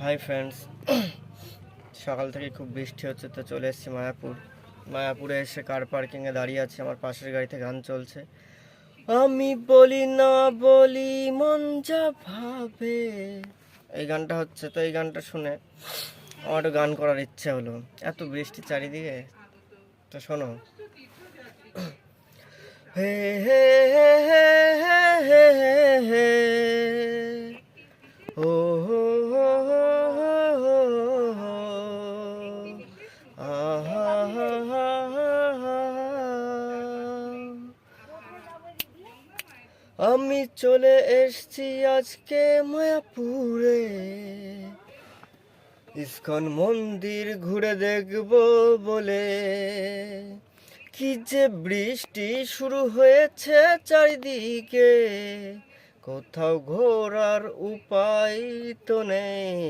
Hi friends, সকাল থেকে খুব বৃষ্টি হচ্ছে, তো চলে এসেছি মায়াপুরে এসে কার পার্কিংয়ে দাঁড়িয়ে আছি। আমার পাশের গাড়িতে গান চলছে, আমি বলি না বলি মন যা ভাবে। এই গানটা হচ্ছে, তো এই গানটা শুনে আমার একটু গান করার ইচ্ছে হলো। এত বৃষ্টি চারিদিকে, তো শোনো। হে হে হে হে হে হে হে ও হো হো হো হো হো আহা হা হা হা। আমি চলে এসছি আজকে মায়াপুরে, ইস্কন মন্দির ঘুরে দেখবো বলে। কি যে বৃষ্টি শুরু হয়েছে চারিদিকে, কোথাও ঘোরার উপায় তো নেই।